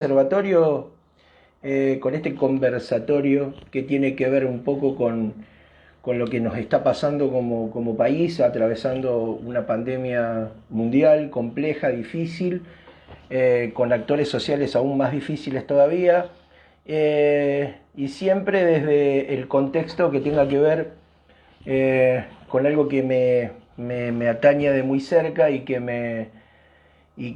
Observatorio, con este conversatorio que tiene que ver un poco con lo que nos está pasando como país, atravesando una pandemia mundial compleja, difícil, con actores sociales aún más difíciles todavía, y siempre desde el contexto que tenga que ver con algo que me atañe de muy cerca y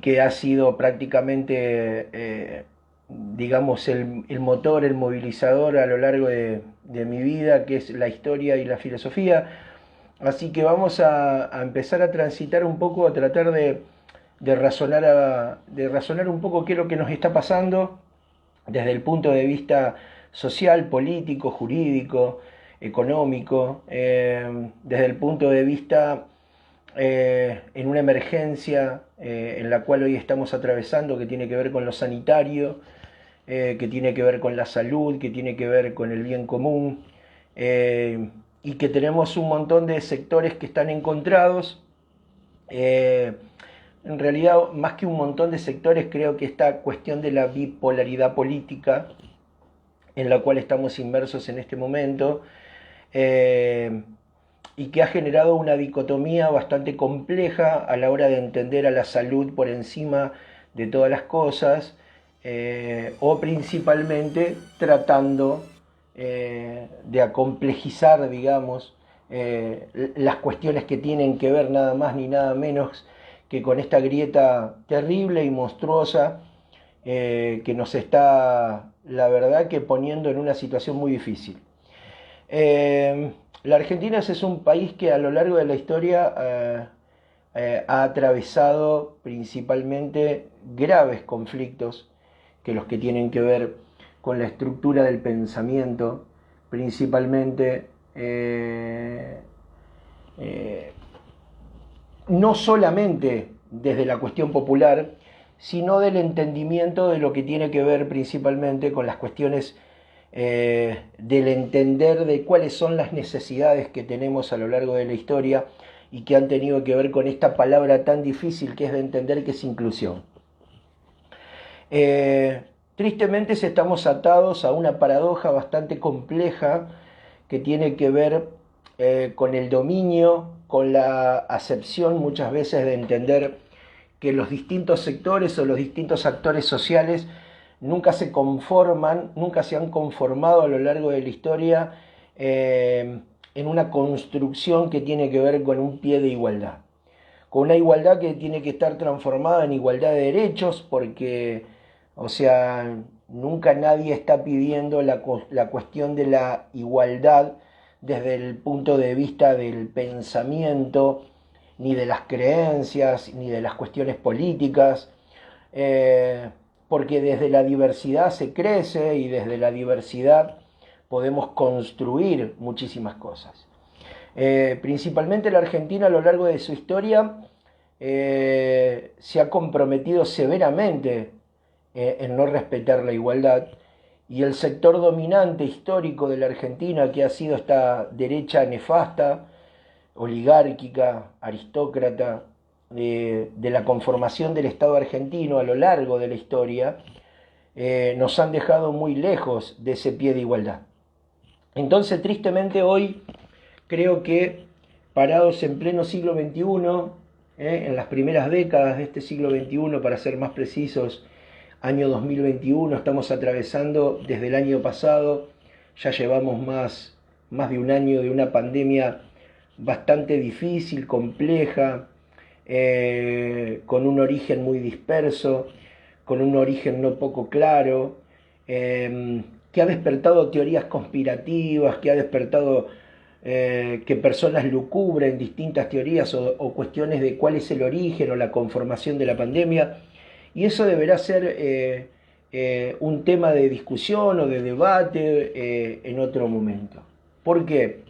que ha sido prácticamente, digamos, el motor, el movilizador a lo largo de mi vida, que es la historia y la filosofía. Así que vamos a empezar a transitar un poco, a tratar de razonar un poco qué es lo que nos está pasando desde el punto de vista social, político, jurídico, económico, desde el punto de vista en una emergencia en la cual hoy estamos atravesando, que tiene que ver con lo sanitario, que tiene que ver con la salud, que tiene que ver con el bien común, y que tenemos un montón de sectores que están encontrados. En realidad, más que un montón de sectores, creo que esta cuestión de la bipolaridad política en la cual estamos inmersos en este momento, y que ha generado una dicotomía bastante compleja a la hora de entender a la salud por encima de todas las cosas, o principalmente tratando de acomplejizar, digamos, las cuestiones que tienen que ver nada más ni nada menos que con esta grieta terrible y monstruosa, que nos está, la verdad, que poniendo en una situación muy difícil. La Argentina es un país que a lo largo de la historia ha atravesado principalmente graves conflictos, que los que tienen que ver con la estructura del pensamiento, principalmente eh, no solamente desde la cuestión popular, sino del entendimiento de lo que tiene que ver principalmente con las cuestiones del entender de cuáles son las necesidades que tenemos a lo largo de la historia y que han tenido que ver con esta palabra tan difícil que es de entender, que es inclusión. Tristemente estamos atados a una paradoja bastante compleja que tiene que ver con el dominio, con la acepción muchas veces de entender que los distintos sectores o los distintos actores sociales nunca se conforman, nunca se han conformado a lo largo de la historia en una construcción que tiene que ver con un pie de igualdad. Con una igualdad que tiene que estar transformada en igualdad de derechos, porque, o sea, nunca nadie está pidiendo la cuestión de la igualdad desde el punto de vista del pensamiento, ni de las creencias, ni de las cuestiones políticas, porque desde la diversidad se crece y desde la diversidad podemos construir muchísimas cosas. Principalmente la Argentina a lo largo de su historia se ha comprometido severamente en no respetar la igualdad, y el sector dominante histórico de la Argentina, que ha sido esta derecha nefasta, oligárquica, aristócrata, de la conformación del Estado argentino a lo largo de la historia, nos han dejado muy lejos de ese pie de igualdad. Entonces, tristemente hoy, creo que parados en pleno siglo XXI, en las primeras décadas de este siglo XXI, para ser más precisos, año 2021, estamos atravesando desde el año pasado, ya llevamos más de un año de una pandemia bastante difícil, compleja, con un origen muy disperso, con un origen no poco claro, que ha despertado teorías conspirativas, que ha despertado que personas lucubren distintas teorías o cuestiones de cuál es el origen o la conformación de la pandemia, y eso deberá ser un tema de discusión o de debate en otro momento. ¿Por qué?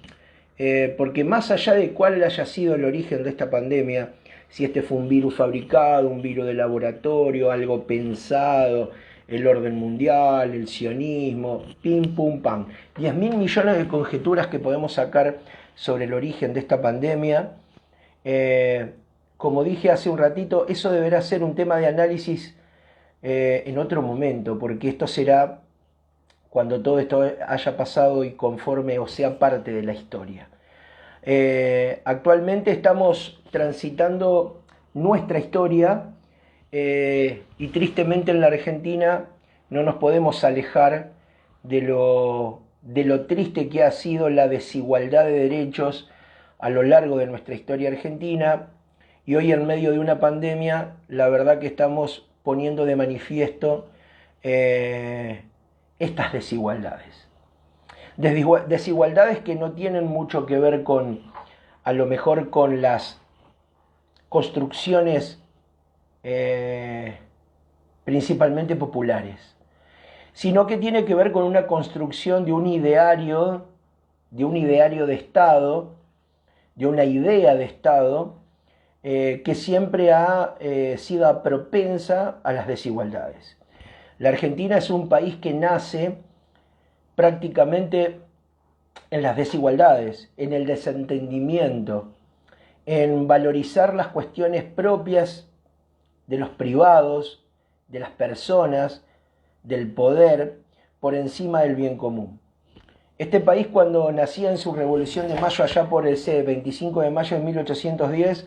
Porque más allá de cuál haya sido el origen de esta pandemia, si este fue un virus fabricado, un virus de laboratorio, algo pensado, el orden mundial, el sionismo, pim pum pam, 10.000 millones de conjeturas que podemos sacar sobre el origen de esta pandemia. Como dije hace un ratito, eso deberá ser un tema de análisis en otro momento, porque esto será cuando todo esto haya pasado y conforme o sea parte de la historia. Actualmente estamos transitando nuestra historia y tristemente en la Argentina no nos podemos alejar de lo triste que ha sido la desigualdad de derechos a lo largo de nuestra historia argentina, y hoy en medio de una pandemia la verdad que estamos poniendo de manifiesto estas desigualdades. Desigualdades que no tienen mucho que ver con, a lo mejor, con las construcciones principalmente populares, sino que tiene que ver con una construcción de un ideario de Estado, de una idea de Estado, que siempre ha sido propensa a las desigualdades. La Argentina es un país que nace prácticamente en las desigualdades, en el desentendimiento, en valorizar las cuestiones propias de los privados, de las personas, del poder, por encima del bien común. Este país, cuando nacía en su Revolución de Mayo, allá por el 25 de mayo de 1810,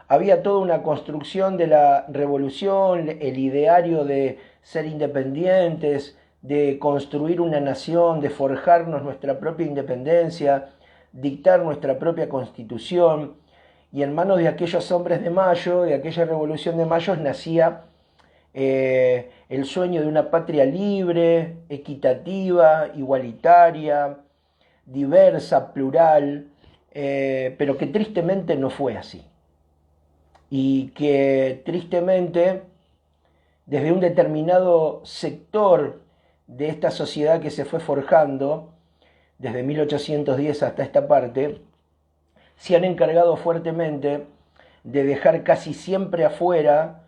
había toda una construcción de la revolución, el ideario de ser independientes, de construir una nación, de forjarnos nuestra propia independencia, dictar nuestra propia constitución. Y en manos de aquellos hombres de Mayo, de aquella Revolución de Mayo, nacía el sueño de una patria libre, equitativa, igualitaria, diversa, plural, pero que tristemente no fue así. Y que tristemente, desde un determinado sector de esta sociedad que se fue forjando, desde 1810 hasta esta parte, se han encargado fuertemente de dejar casi siempre afuera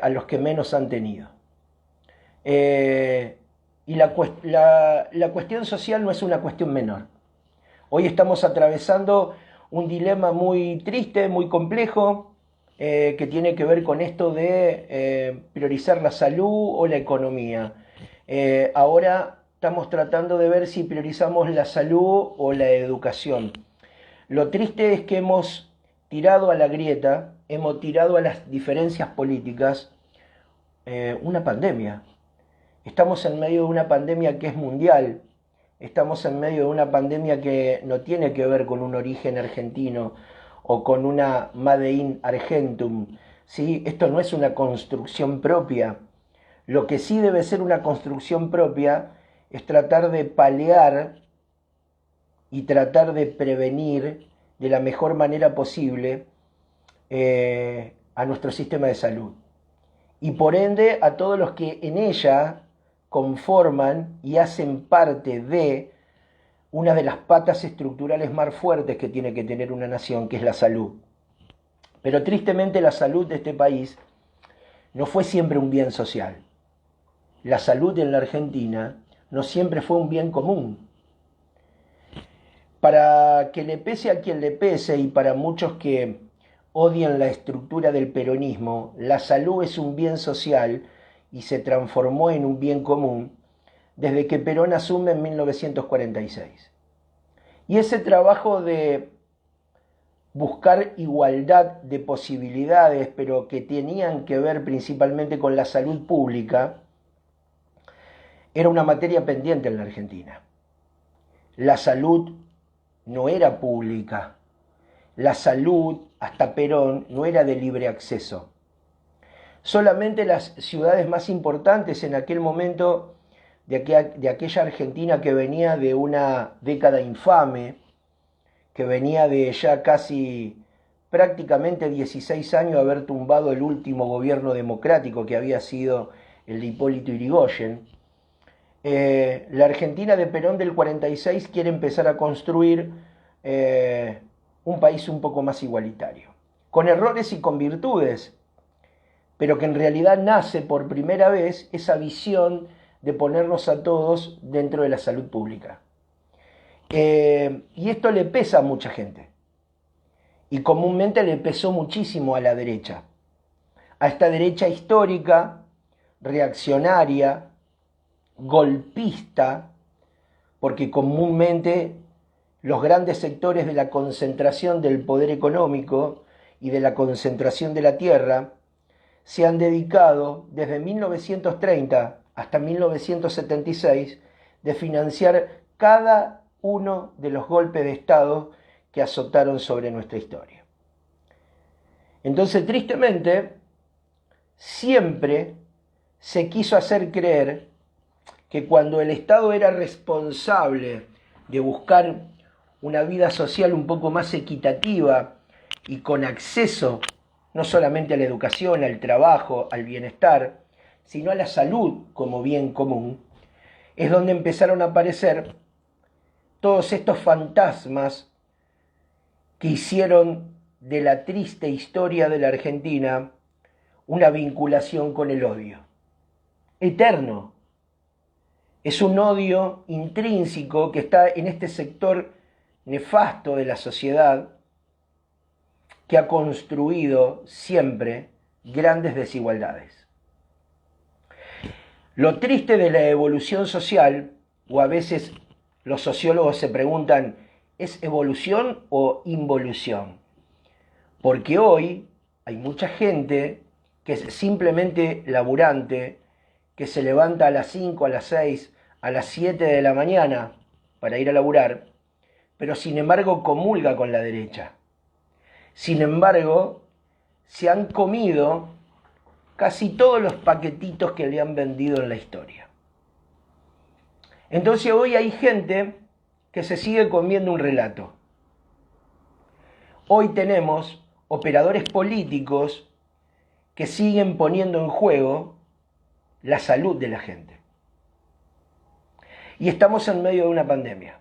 a los que menos han tenido. Y la cuestión social no es una cuestión menor. Hoy estamos atravesando un dilema muy triste, muy complejo, que tiene que ver con esto de priorizar la salud o la economía. Ahora estamos tratando de ver si priorizamos la salud o la educación. Lo triste es que hemos tirado a la grieta, hemos tirado a las diferencias políticas una pandemia. Estamos en medio de una pandemia que es mundial. Estamos en medio de una pandemia que no tiene que ver con un origen argentino o con una Made in Argentum. ¿Sí? Esto no es una construcción propia. Lo que sí debe ser una construcción propia es tratar de paliar y tratar de prevenir de la mejor manera posible a nuestro sistema de salud. Y por ende a todos los que en ella conforman y hacen parte de una de las patas estructurales más fuertes que tiene que tener una nación, que es la salud. Pero tristemente la salud de este país no fue siempre un bien social. La salud en la Argentina no siempre fue un bien común. Para que le pese a quien le pese, y para muchos que odian la estructura del peronismo, la salud es un bien social y se transformó en un bien común desde que Perón asume en 1946. Y ese trabajo de buscar igualdad de posibilidades, pero que tenían que ver principalmente con la salud pública, era una materia pendiente en la Argentina. La salud no era pública. La salud, hasta Perón, no era de libre acceso. Solamente las ciudades más importantes en aquel momento de aquella Argentina que venía de una década infame, que venía de ya casi prácticamente 16 años de haber tumbado el último gobierno democrático que había sido el de Hipólito Yrigoyen. La Argentina de Perón del 46 quiere empezar a construir un país un poco más igualitario, con errores y con virtudes, pero que en realidad nace por primera vez esa visión de ponernos a todos dentro de la salud pública. Y esto le pesa a mucha gente, y comúnmente le pesó muchísimo a la derecha, a esta derecha histórica, reaccionaria, golpista, porque comúnmente los grandes sectores de la concentración del poder económico y de la concentración de la tierra se han dedicado desde 1930 hasta 1976 de financiar cada uno de los golpes de Estado que azotaron sobre nuestra historia. Entonces, tristemente, siempre se quiso hacer creer que cuando el Estado era responsable de buscar una vida social un poco más equitativa y con acceso no solamente a la educación, al trabajo, al bienestar, sino a la salud como bien común, es donde empezaron a aparecer todos estos fantasmas que hicieron de la triste historia de la Argentina una vinculación con el odio. Eterno. Es un odio intrínseco que está en este sector nefasto de la sociedad que ha construido siempre grandes desigualdades. Lo triste de la evolución social, o a veces los sociólogos se preguntan, ¿es evolución o involución? Porque hoy hay mucha gente que es simplemente laburante, que se levanta a las 5, a las 6, a las 7 de la mañana para ir a laburar, pero sin embargo comulga con la derecha. Sin embargo, se han comido casi todos los paquetitos que le han vendido en la historia. Entonces hoy hay gente que se sigue comiendo un relato. Hoy tenemos operadores políticos que siguen poniendo en juego la salud de la gente. Y estamos en medio de una pandemia.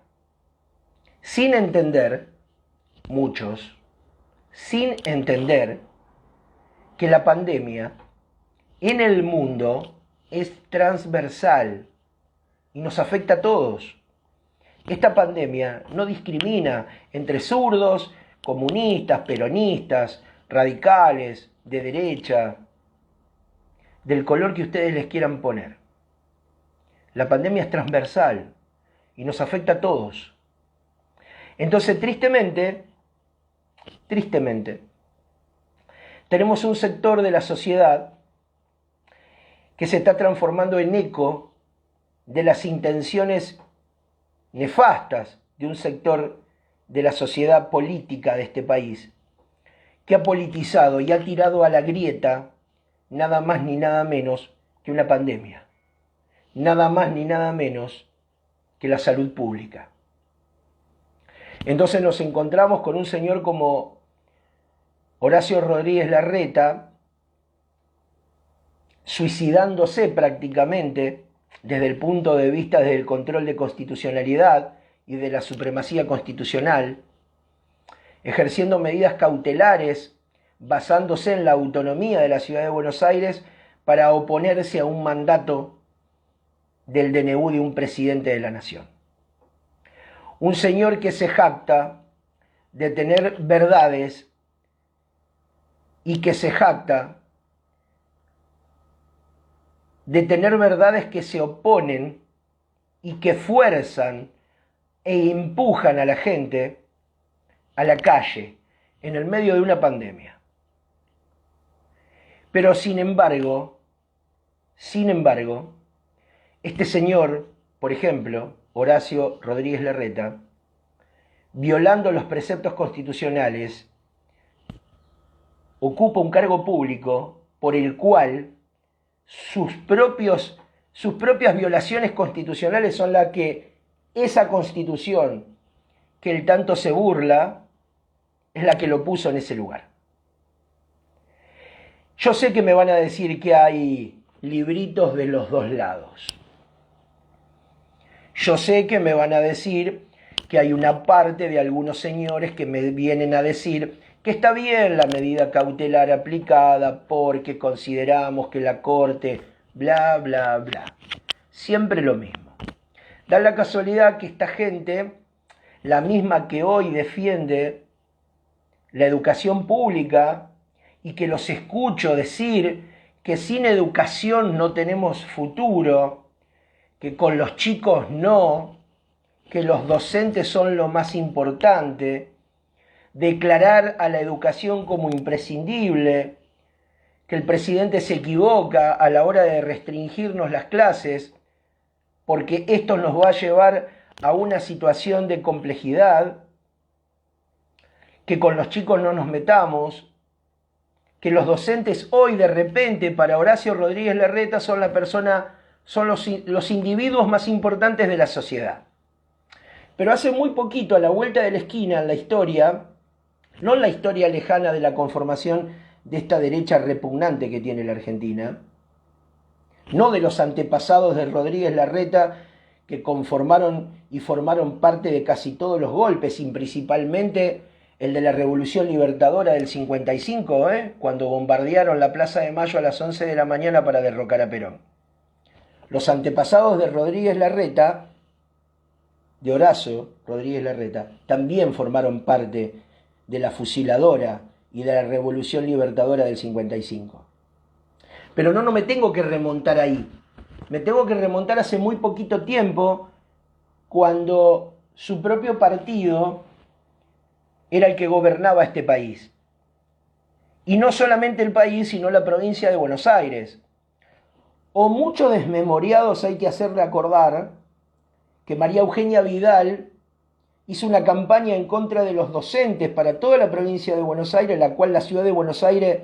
Sin entender, muchos, sin entender que la pandemia en el mundo es transversal y nos afecta a todos. Esta pandemia no discrimina entre zurdos, comunistas, peronistas, radicales, de derecha, del color que ustedes les quieran poner. La pandemia es transversal y nos afecta a todos. Entonces, tristemente, tenemos un sector de la sociedad que se está transformando en eco de las intenciones nefastas de un sector de la sociedad política de este país, que ha politizado y ha tirado a la grieta nada más ni nada menos que una pandemia, nada más ni nada menos que la salud pública. Entonces nos encontramos con un señor como Horacio Rodríguez Larreta, suicidándose prácticamente desde el punto de vista del control de constitucionalidad y de la supremacía constitucional, ejerciendo medidas cautelares basándose en la autonomía de la Ciudad de Buenos Aires para oponerse a un mandato del DNU de un presidente de la nación. Un señor que se jacta de tener verdades y que se jacta de tener verdades que se oponen y que fuerzan e empujan a la gente a la calle en el medio de una pandemia. Pero sin embargo, este señor, por ejemplo, Horacio Rodríguez Larreta, violando los preceptos constitucionales, ocupa un cargo público por el cual sus propias violaciones constitucionales son las que esa constitución que él tanto se burla es la que lo puso en ese lugar. Yo sé que me van a decir que hay libritos de los dos lados. Yo sé que me van a decir que hay una parte de algunos señores que me vienen a decir que está bien la medida cautelar aplicada porque consideramos que la Corte, bla, bla, bla. Siempre lo mismo. Da la casualidad que esta gente, la misma que hoy defiende la educación pública y que los escucho decir que sin educación no tenemos futuro, que con los chicos no, que los docentes son lo más importante, declarar a la educación como imprescindible, que el presidente se equivoca a la hora de restringirnos las clases, porque esto nos va a llevar a una situación de complejidad, que con los chicos no nos metamos, que los docentes hoy de repente para Horacio Rodríguez Larreta son los individuos más importantes de la sociedad. Pero hace muy poquito, a la vuelta de la esquina en la historia, no en la historia lejana de la conformación de esta derecha repugnante que tiene la Argentina, no de los antepasados de Rodríguez Larreta que conformaron y formaron parte de casi todos los golpes, y principalmente el de la Revolución Libertadora del 55, cuando bombardearon la Plaza de Mayo a las 11 de la mañana para derrocar a Perón. Los antepasados de Rodríguez Larreta, de Horacio Rodríguez Larreta, también formaron parte de la fusiladora y de la Revolución Libertadora del 55. Pero no me tengo que remontar ahí. Me tengo que remontar hace muy poquito tiempo, cuando su propio partido era el que gobernaba este país. Y no solamente el país, sino la provincia de Buenos Aires. O muchos desmemoriados hay que hacerle acordar que María Eugenia Vidal hizo una campaña en contra de los docentes para toda la provincia de Buenos Aires, la cual la ciudad de Buenos Aires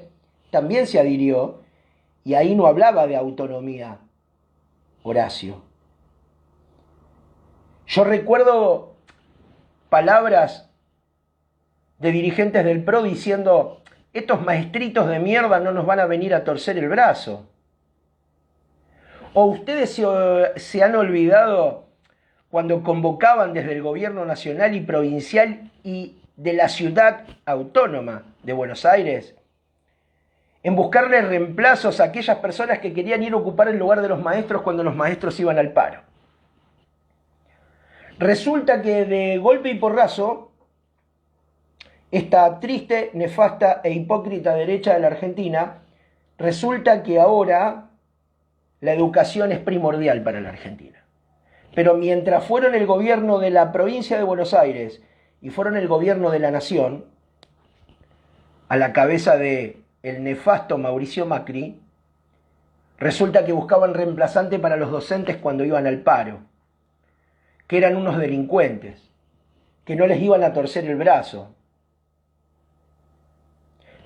también se adhirió, y ahí no hablaba de autonomía, Horacio. Yo recuerdo palabras de dirigentes del PRO diciendo: estos maestritos de mierda no nos van a venir a torcer el brazo. ¿O ustedes se han olvidado cuando convocaban desde el gobierno nacional y provincial y de la ciudad autónoma de Buenos Aires en buscarle reemplazos a aquellas personas que querían ir a ocupar el lugar de los maestros cuando los maestros iban al paro? Resulta que de golpe y porrazo, esta triste, nefasta e hipócrita derecha de la Argentina, resulta que ahora la educación es primordial para la Argentina. Pero mientras fueron el gobierno de la provincia de Buenos Aires y fueron el gobierno de la nación, a la cabeza de el nefasto Mauricio Macri, resulta que buscaban reemplazante para los docentes cuando iban al paro, que eran unos delincuentes, que no les iban a torcer el brazo.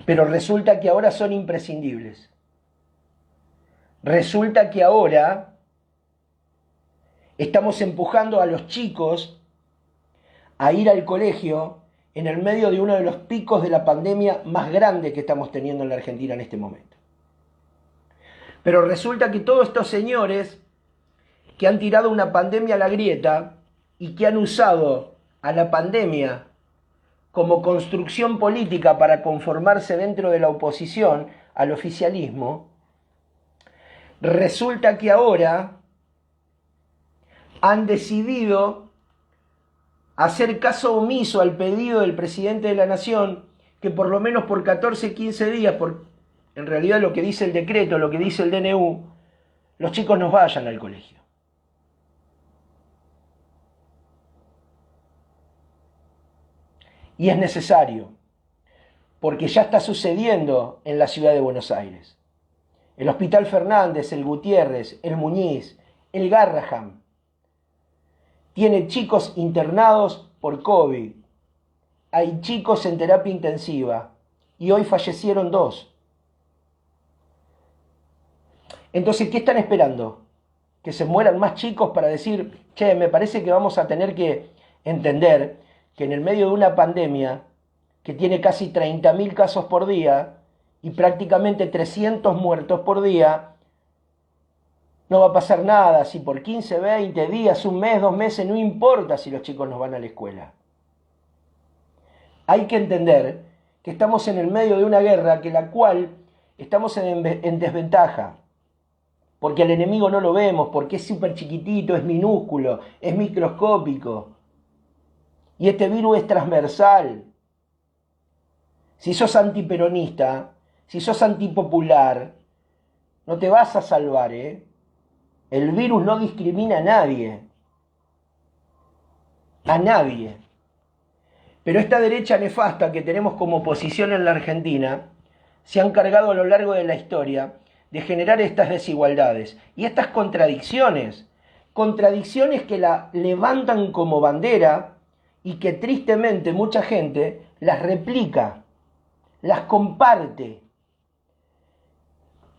Pero resulta que ahora son imprescindibles. Resulta que ahora estamos empujando a los chicos a ir al colegio en el medio de uno de los picos de la pandemia más grande que estamos teniendo en la Argentina en este momento. Pero resulta que todos estos señores que han tirado una pandemia a la grieta y que han usado a la pandemia como construcción política para conformarse dentro de la oposición al oficialismo, resulta que ahora han decidido hacer caso omiso al pedido del presidente de la Nación, que por lo menos por 14, 15 días, en realidad lo que dice el decreto, lo que dice el DNU, los chicos no vayan al colegio. Y es necesario, porque ya está sucediendo en la ciudad de Buenos Aires. El Hospital Fernández, el Gutiérrez, el Muñiz, el Garrahan, tiene chicos internados por COVID. Hay chicos en terapia intensiva y hoy fallecieron 2. Entonces, ¿qué están esperando? ¿Que se mueran más chicos para decir, che, me parece que vamos a tener que entender que en el medio de una pandemia que tiene casi 30.000 casos por día y prácticamente 300 muertos por día, no va a pasar nada si por 15, 20 días, un mes, 2 meses, no importa si los chicos no van a la escuela? Hay que entender que estamos en el medio de una guerra que la cual estamos en desventaja, porque al enemigo no lo vemos, porque es súper chiquitito, es minúsculo, es microscópico. Y este virus es transversal. Si sos antiperonista, si sos antipopular, No te vas a salvar, ¿eh? El virus no discrimina a nadie. A nadie. Pero esta derecha nefasta que tenemos como oposición en la Argentina se han encargado a lo largo de la historia de generar estas desigualdades y estas contradicciones. Contradicciones que la levantan como bandera y que tristemente mucha gente las replica, las comparte.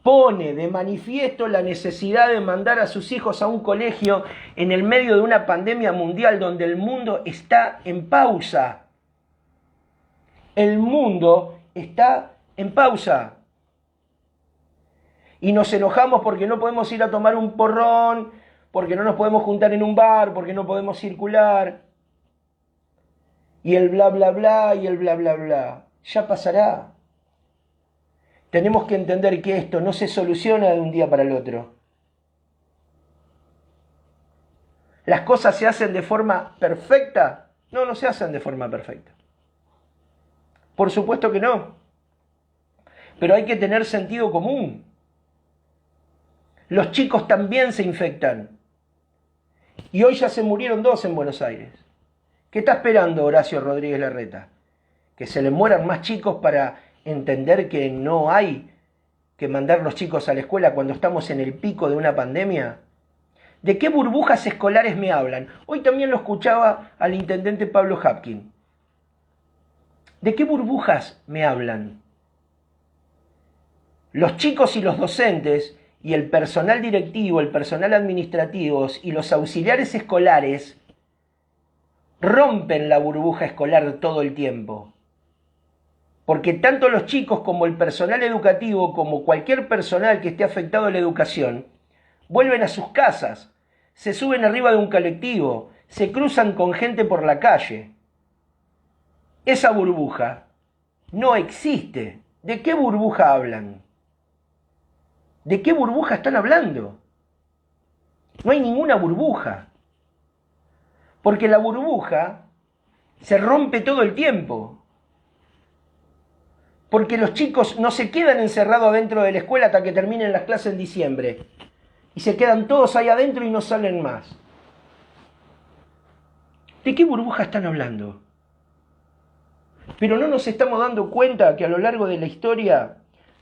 Pone de manifiesto la necesidad de mandar a sus hijos a un colegio en el medio de una pandemia mundial donde el mundo está en pausa. El mundo está en pausa. Y nos enojamos porque no podemos ir a tomar un porrón, porque no nos podemos juntar en un bar, porque no podemos circular. Y el bla bla bla y el bla bla bla. Ya pasará. Tenemos que entender que esto no se soluciona de un día para el otro. ¿Las cosas se hacen de forma perfecta? No, no se hacen de forma perfecta. Por supuesto que no. Pero hay que tener sentido común. Los chicos también se infectan. Y hoy ya se murieron 2 en Buenos Aires. ¿Qué está esperando Horacio Rodríguez Larreta? ¿Que se le mueran más chicos para entender que no hay que mandar los chicos a la escuela cuando estamos en el pico de una pandemia? ¿De qué burbujas escolares me hablan? Hoy también lo escuchaba al intendente Pablo Hapkin. ¿De qué burbujas me hablan? Los chicos y los docentes y el personal directivo, el personal administrativo y los auxiliares escolares rompen la burbuja escolar todo el tiempo. Porque tanto los chicos como el personal educativo, como cualquier personal que esté afectado a la educación, vuelven a sus casas, se suben arriba de un colectivo, se cruzan con gente por la calle. Esa burbuja no existe. ¿De qué burbuja hablan? ¿De qué burbuja están hablando? No hay ninguna burbuja. Porque la burbuja se rompe todo el tiempo. Porque los chicos no se quedan encerrados adentro de la escuela hasta que terminen las clases en diciembre. Y se quedan todos ahí adentro y no salen más. ¿De qué burbuja están hablando? Pero no nos estamos dando cuenta que a lo largo de la historia,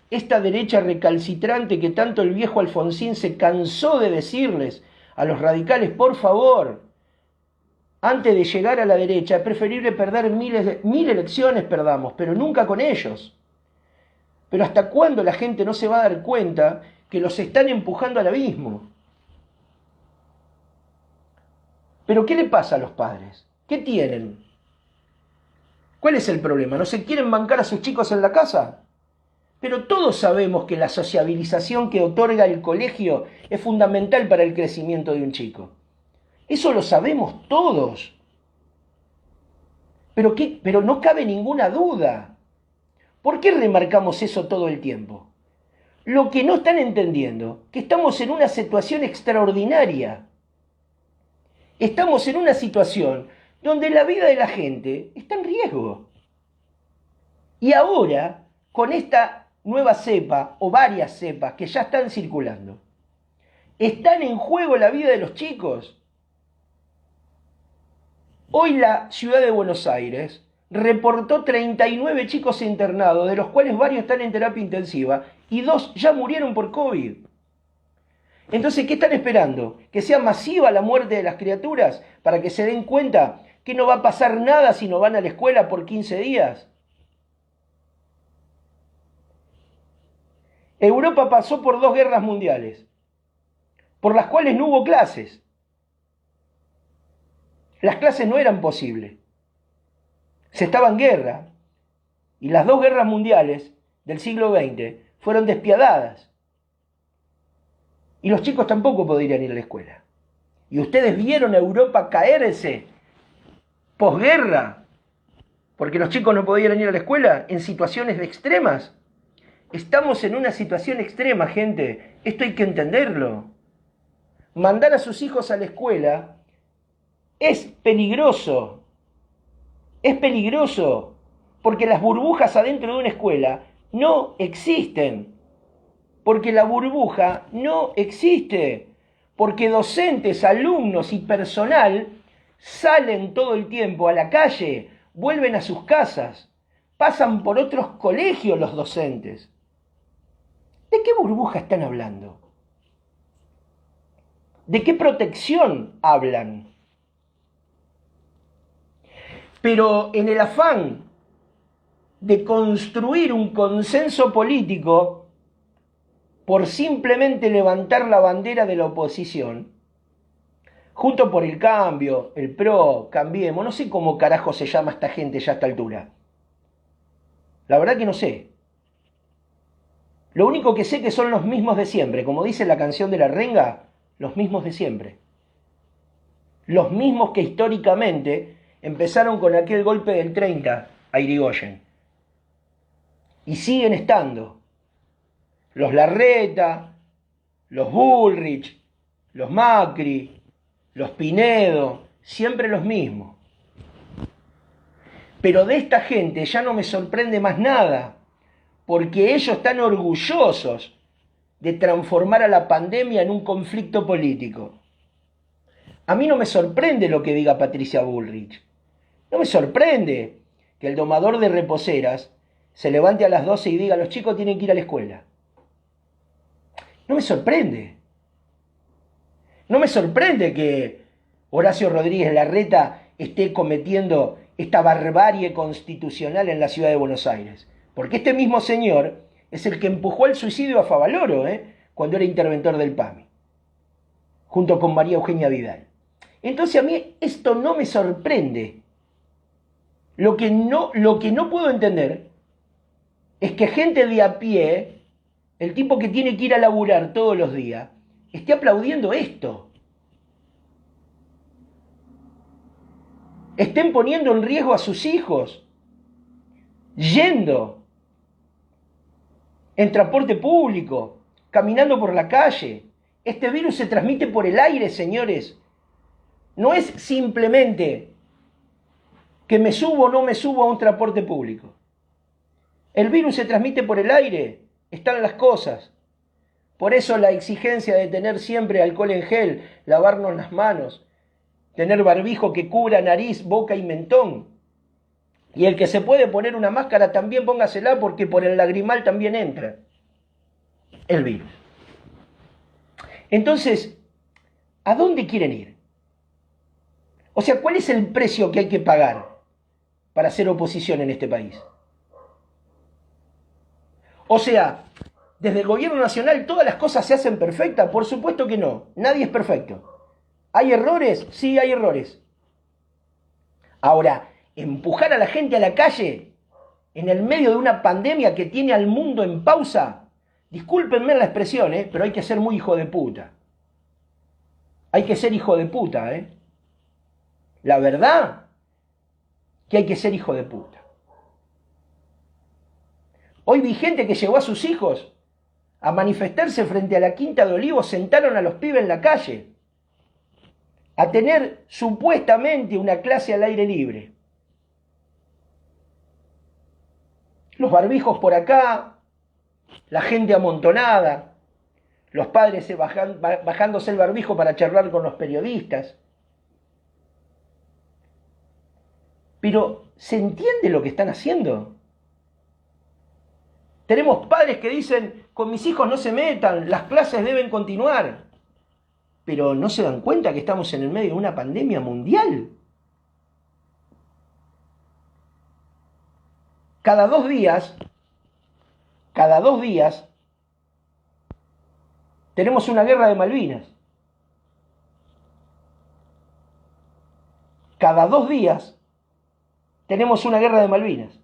esta derecha recalcitrante que tanto el viejo Alfonsín se cansó de decirles a los radicales, por favor, antes de llegar a la derecha, es preferible perder 1000 elecciones, perdamos, pero nunca con ellos. Pero ¿hasta cuándo la gente no se va a dar cuenta que los están empujando al abismo? ¿Pero qué le pasa a los padres? ¿Qué tienen? ¿Cuál es el problema? ¿No se quieren bancar a sus chicos en la casa? Pero todos sabemos que la sociabilización que otorga el colegio es fundamental para el crecimiento de un chico. Eso lo sabemos todos. Pero no cabe ninguna duda. ¿Por qué remarcamos eso todo el tiempo? Lo que no están entendiendo, que estamos en una situación extraordinaria. Estamos en una situación donde la vida de la gente está en riesgo. Y ahora, con esta nueva cepa o varias cepas que ya están circulando, están en juego la vida de los chicos. Hoy la ciudad de Buenos Aires reportó 39 chicos internados, de los cuales varios están en terapia intensiva y 2 ya murieron por COVID. Entonces, ¿qué están esperando? ¿Que sea masiva la muerte de las criaturas para que se den cuenta que no va a pasar nada si no van a la escuela por 15 días? Europa pasó por 2 guerras mundiales, por las cuales no hubo clases. Las clases no eran posibles. Se estaba en guerra. Y las 2 guerras mundiales del siglo XX fueron despiadadas. Y los chicos tampoco podrían ir a la escuela. Y ustedes vieron a Europa caerse posguerra, porque los chicos no podían ir a la escuela en situaciones extremas. Estamos en una situación extrema, gente. Esto hay que entenderlo. Mandar a sus hijos a la escuela es peligroso. Es peligroso porque las burbujas adentro de una escuela no existen. porque la burbuja no existe, porque docentes, alumnos y personal salen todo el tiempo a la calle, vuelven a sus casas, pasan por otros colegios los docentes. ¿De qué burbuja están hablando? ¿De qué protección hablan? Pero en el afán de construir un consenso político por simplemente levantar la bandera de la oposición, Juntos por el Cambio, el PRO, Cambiemos, no sé cómo carajo se llama esta gente ya a esta altura. La verdad que no sé. Lo único que sé que son los mismos de siempre, como dice la canción de La Renga, los mismos de siempre. Los mismos que históricamente empezaron con aquel golpe del 30 a Irigoyen. Y siguen estando. Los Larreta, los Bullrich, los Macri, los Pinedo, siempre los mismos. Pero de esta gente ya no me sorprende más nada, porque ellos están orgullosos de transformar a la pandemia en un conflicto político. A mí no me sorprende lo que diga Patricia Bullrich. No me sorprende que el domador de reposeras se levante a las 12 y diga: los chicos tienen que ir a la escuela. No me sorprende. No me sorprende que Horacio Rodríguez Larreta esté cometiendo esta barbarie constitucional en la ciudad de Buenos Aires. Porque este mismo señor es el que empujó al suicidio a Favaloro, cuando era interventor del PAMI, junto con María Eugenia Vidal. Entonces a mí esto no me sorprende. Lo que no puedo entender es que gente de a pie, el tipo que tiene que ir a laburar todos los días, esté aplaudiendo esto. Estén poniendo en riesgo a sus hijos, yendo en transporte público, caminando por la calle. Este virus se transmite por el aire, señores. No es simplemente que me subo o no me subo a un transporte público. El virus se transmite por el aire, están las cosas. Por eso la exigencia de tener siempre alcohol en gel, lavarnos las manos, tener barbijo que cubra nariz, boca y mentón. Y el que se puede poner una máscara también póngasela, porque por el lagrimal también entra el virus. Entonces, ¿a dónde quieren ir? O sea, ¿cuál es el precio que hay que pagar para hacer oposición en este país? O sea, desde el gobierno nacional todas las cosas se hacen perfectas. Por supuesto que no, nadie es perfecto. ¿Hay errores? Sí, hay errores. Ahora, empujar a la gente a la calle en el medio de una pandemia que tiene al mundo en pausa, discúlpenme la expresión, pero hay que ser muy hijo de puta. Hay que ser hijo de puta, La verdad que hay que ser hijo de puta. Hoy vi gente que llevó a sus hijos a manifestarse frente a la Quinta de Olivos, sentaron a los pibes en la calle, a tener supuestamente una clase al aire libre. Los barbijos por acá, la gente amontonada, los padres bajándose el barbijo para charlar con los periodistas. Pero, ¿se entiende lo que están haciendo? Tenemos padres que dicen: con mis hijos no se metan, las clases deben continuar. Pero no se dan cuenta que estamos en el medio de una pandemia mundial. Cada dos días, tenemos una guerra de Malvinas. Cada 2 días tenemos una guerra de Malvinas.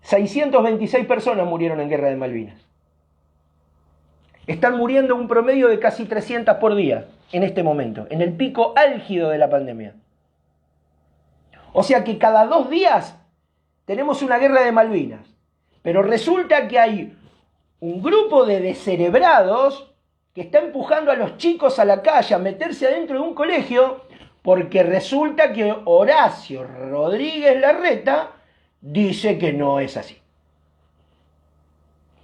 626 personas murieron en guerra de Malvinas. Están muriendo un promedio de casi 300 por día en este momento, en el pico álgido de la pandemia. O sea que cada 2 días tenemos una guerra de Malvinas. Pero resulta que hay un grupo de descerebrados que está empujando a los chicos a la calle a meterse adentro de un colegio, porque resulta que Horacio Rodríguez Larreta dice que no es así.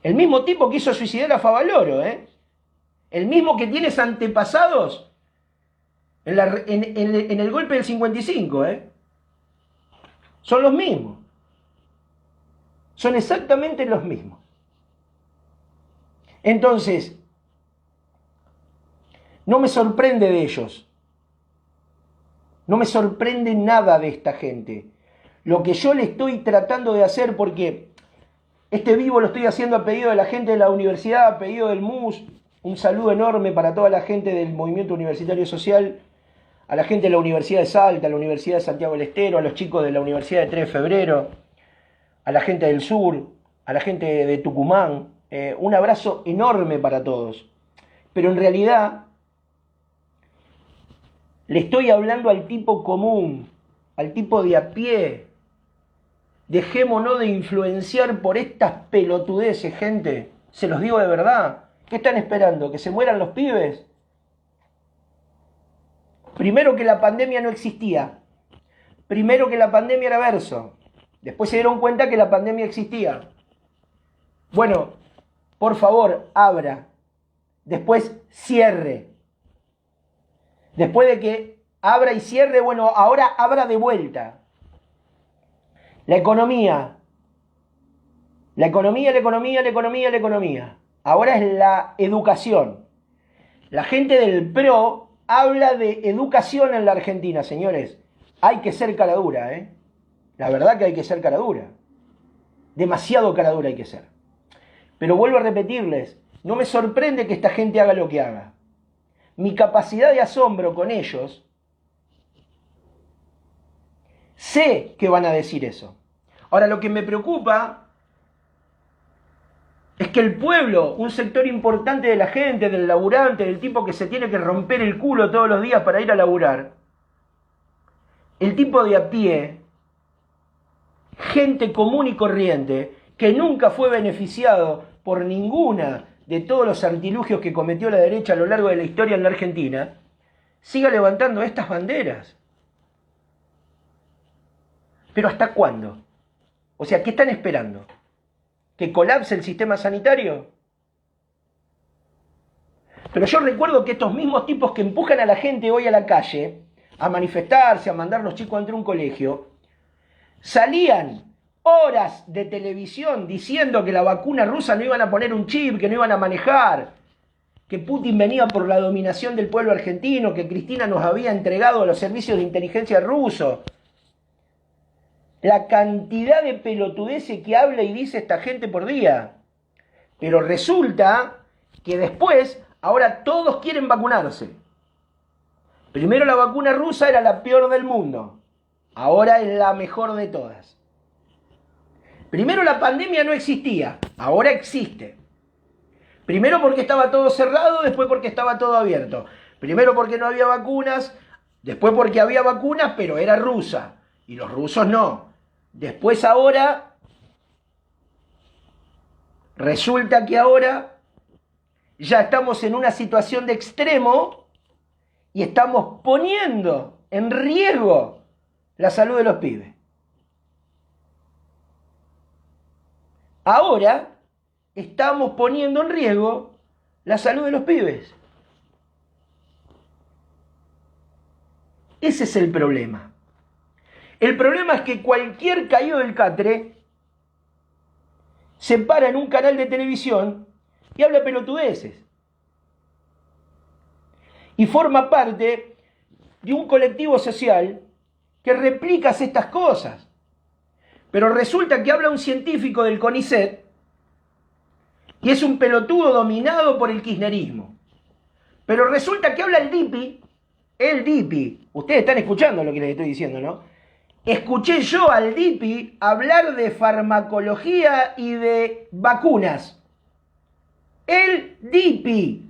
El mismo tipo que hizo suicidar a Favaloro, ¿eh? El mismo que tiene antepasados en el golpe del 55, ¿eh? Son los mismos. Son exactamente los mismos. Entonces, no me sorprende de ellos. No me sorprende nada de esta gente. Lo que yo le estoy tratando de hacer, porque este vivo lo estoy haciendo a pedido de la gente de la universidad, a pedido del MUS, un saludo enorme para toda la gente del Movimiento Universitario Social, a la gente de la Universidad de Salta, a la Universidad de Santiago del Estero, a los chicos de la Universidad de 3 de Febrero, a la gente del sur, a la gente de Tucumán. Un abrazo enorme para todos. Pero en realidad le estoy hablando al tipo común, al tipo de a pie. Dejémonos de influenciar por estas pelotudeces, gente. Se los digo de verdad. ¿Qué están esperando? ¿Que se mueran los pibes? Primero, que la pandemia no existía. Primero, que la pandemia era verso. Después se dieron cuenta que la pandemia existía. Bueno, por favor, abra. Después cierre. Después de que abra y cierre, bueno, ahora abra de vuelta. La economía. La economía, la economía, la economía, la economía. Ahora es la educación. La gente del PRO habla de educación en la Argentina, señores. Hay que ser cara dura, ¿eh? La verdad que hay que ser cara dura. Demasiado cara dura hay que ser. Pero vuelvo a repetirles, no me sorprende que esta gente haga lo que haga. Mi capacidad de asombro con ellos, sé que van a decir eso. Ahora, lo que me preocupa es que el pueblo, un sector importante de la gente, del laburante, del tipo que se tiene que romper el culo todos los días para ir a laburar, el tipo de a pie, gente común y corriente, que nunca fue beneficiado por ninguna de todos los artilugios que cometió la derecha a lo largo de la historia en la Argentina, siga levantando estas banderas. ¿Pero hasta cuándo? O sea, ¿qué están esperando? ¿Que colapse el sistema sanitario? Pero yo recuerdo que estos mismos tipos que empujan a la gente hoy a la calle, a manifestarse, a mandar a los chicos entre un colegio, salían horas de televisión diciendo que la vacuna rusa no iban a poner un chip, que no iban a manejar, que Putin venía por la dominación del pueblo argentino, que Cristina nos había entregado a los servicios de inteligencia rusos. La cantidad de pelotudeces que habla y dice esta gente por día. Pero resulta que después, ahora todos quieren vacunarse. Primero la vacuna rusa era la peor del mundo. Ahora es la mejor de todas. Primero la pandemia no existía. Ahora existe. Primero porque estaba todo cerrado, después porque estaba todo abierto. Primero porque no había vacunas, después porque había vacunas, pero era rusa. Y los rusos no. Después ahora, resulta que ahora ya estamos en una situación de extremo y estamos poniendo en riesgo la salud de los pibes. Ahora estamos poniendo en riesgo la salud de los pibes. Ese es el problema. El problema es que cualquier caído del catre se para en un canal de televisión y habla pelotudeces. Y forma parte de un colectivo social que replica estas cosas. Pero resulta que habla un científico del CONICET y es un pelotudo dominado por el kirchnerismo. Pero resulta que habla el DIPI. Ustedes están escuchando lo que les estoy diciendo, ¿no? Escuché yo al DIPI hablar de farmacología y de vacunas. El DIPI.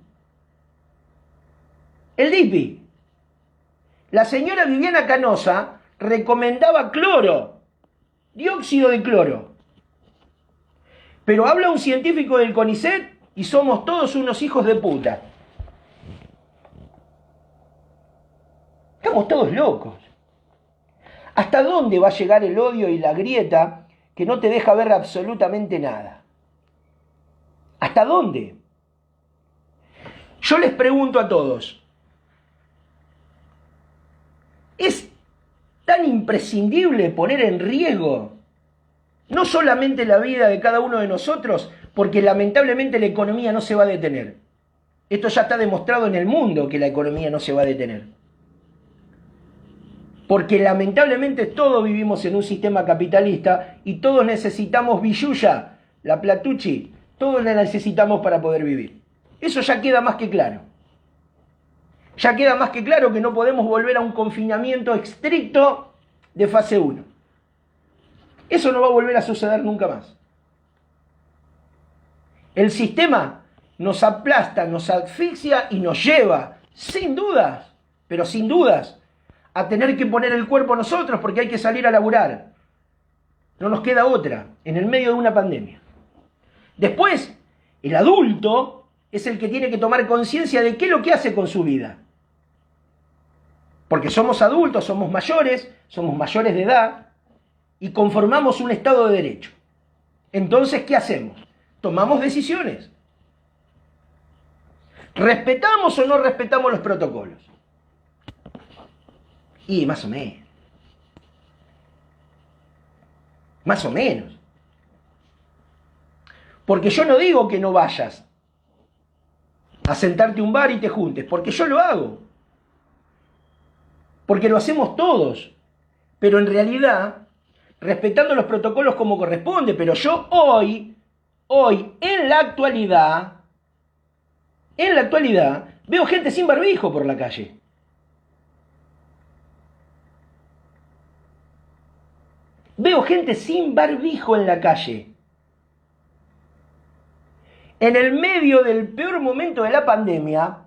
La señora Viviana Canosa recomendaba cloro, dióxido de cloro. Pero habla un científico del CONICET y somos todos unos hijos de puta. Estamos todos locos. ¿Hasta dónde va a llegar el odio y la grieta que no te deja ver absolutamente nada? ¿Hasta dónde? Yo les pregunto a todos, ¿es tan imprescindible poner en riesgo no solamente la vida de cada uno de nosotros, porque lamentablemente la economía no se va a detener? Esto ya está demostrado en el mundo, que la economía no se va a detener. Porque lamentablemente todos vivimos en un sistema capitalista y todos necesitamos billulla, la platucci, todos la necesitamos para poder vivir. Eso ya queda más que claro. Ya queda más que claro que no podemos volver a un confinamiento estricto de fase 1. Eso no va a volver a suceder nunca más. El sistema nos aplasta, nos asfixia y nos lleva, sin dudas, pero sin dudas, a tener que poner el cuerpo nosotros porque hay que salir a laburar. No nos queda otra, en el medio de una pandemia. Después, el adulto es el que tiene que tomar conciencia de qué es lo que hace con su vida. Porque somos adultos, somos mayores de edad y conformamos un Estado de Derecho. Entonces, ¿qué hacemos? Tomamos decisiones. ¿Respetamos o no respetamos los protocolos? Y más o menos. Más o menos. Porque yo no digo que no vayas a sentarte a un bar y te juntes, porque yo lo hago. Porque lo hacemos todos. Pero en realidad, respetando los protocolos como corresponde, pero yo hoy, en la actualidad, veo gente sin barbijo por la calle. Veo gente sin barbijo en la calle. En el medio del peor momento de la pandemia,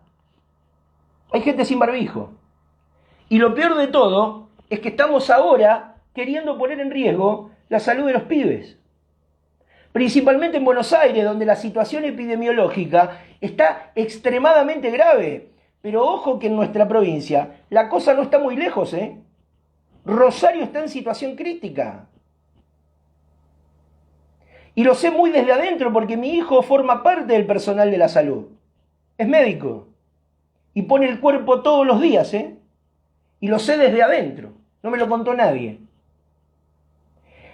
hay gente sin barbijo. Y lo peor de todo es que estamos ahora queriendo poner en riesgo la salud de los pibes. Principalmente en Buenos Aires, donde la situación epidemiológica está extremadamente grave. Pero ojo que en nuestra provincia la cosa no está muy lejos, ¿eh? Rosario está en situación crítica. Y lo sé muy desde adentro porque mi hijo forma parte del personal de la salud. Es médico. Y pone el cuerpo todos los días, ¿eh? Y lo sé desde adentro. No me lo contó nadie.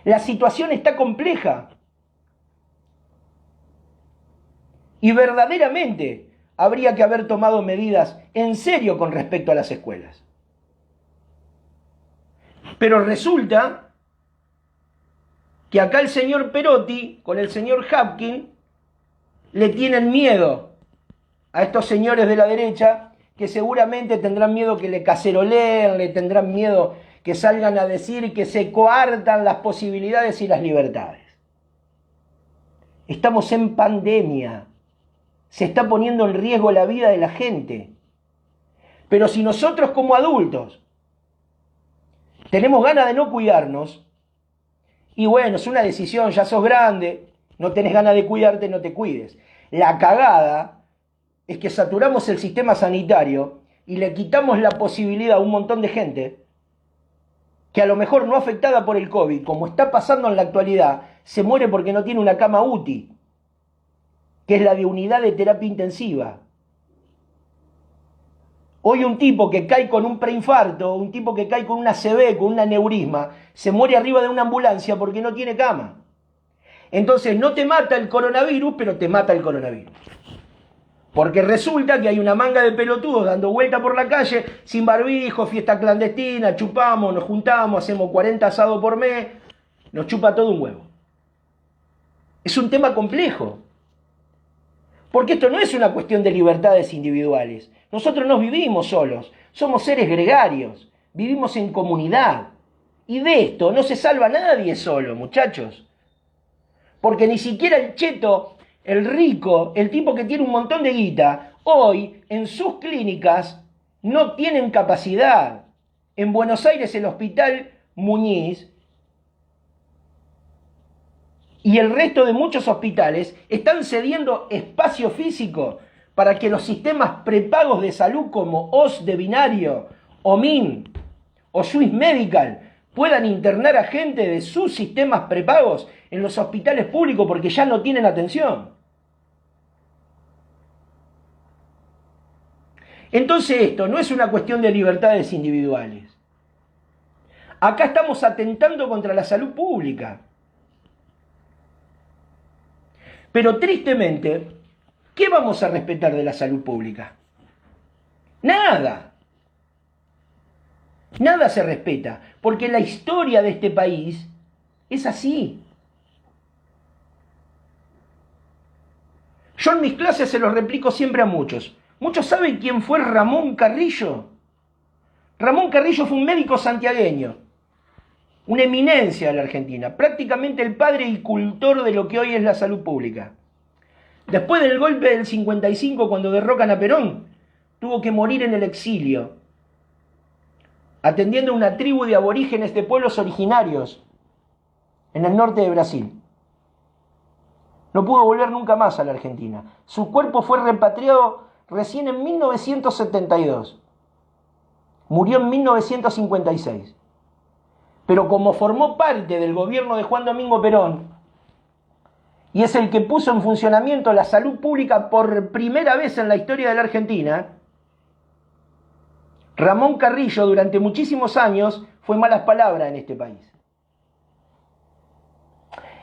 La situación está compleja. Y verdaderamente habría que haber tomado medidas en serio con respecto a las escuelas. Pero resulta que acá el señor Perotti con el señor Hapkin le tienen miedo a estos señores de la derecha que seguramente tendrán miedo que le caceroleen, le tendrán miedo que salgan a decir que se coartan las posibilidades y las libertades. Estamos en pandemia. Se está poniendo en riesgo la vida de la gente. Pero si nosotros como adultos tenemos ganas de no cuidarnos, y bueno, es una decisión, ya sos grande, no tenés ganas de cuidarte, no te cuides. La cagada es que saturamos el sistema sanitario y le quitamos la posibilidad a un montón de gente que a lo mejor no afectada por el COVID, como está pasando en la actualidad, se muere porque no tiene una cama UTI, que es la de unidad de terapia intensiva. Hoy un tipo que cae con un preinfarto, un tipo que cae con una ACV, con un aneurisma, se muere arriba de una ambulancia porque no tiene cama. Entonces no te mata el coronavirus, pero te mata el coronavirus. Porque resulta que hay una manga de pelotudos dando vuelta por la calle, sin barbijo, fiesta clandestina, chupamos, nos juntamos, hacemos 40 asados por mes, nos chupa todo un huevo. Es un tema complejo. Porque esto no es una cuestión de libertades individuales. Nosotros no vivimos solos, somos seres gregarios, vivimos en comunidad. Y de esto no se salva nadie solo, muchachos. Porque ni siquiera el cheto, el rico, el tipo que tiene un montón de guita, hoy en sus clínicas no tienen capacidad. En Buenos Aires el Hospital Muñiz y el resto de muchos hospitales están cediendo espacio físico para que los sistemas prepagos de salud como OS de Binario, OMIN o Swiss Medical puedan internar a gente de sus sistemas prepagos en los hospitales públicos porque ya no tienen atención. Entonces esto no es una cuestión de libertades individuales. Acá estamos atentando contra la salud pública. Pero tristemente, ¿qué vamos a respetar de la salud pública? Nada. Nada se respeta, porque la historia de este país es así. Yo en mis clases se los replico siempre a muchos. ¿Muchos saben quién fue Ramón Carrillo? Ramón Carrillo fue un médico santiagueño, una eminencia de la Argentina, prácticamente el padre y cultor de lo que hoy es la salud pública. Después del golpe del 55, cuando derrocan a Perón, tuvo que morir en el exilio, atendiendo a una tribu de aborígenes de pueblos originarios en el norte de Brasil. No pudo volver nunca más a la Argentina. Su cuerpo fue repatriado recién en 1972. Murió en 1956. Pero como formó parte del gobierno de Juan Domingo Perón, y es el que puso en funcionamiento la salud pública por primera vez en la historia de la Argentina, Ramón Carrillo durante muchísimos años fue malas palabras en este país.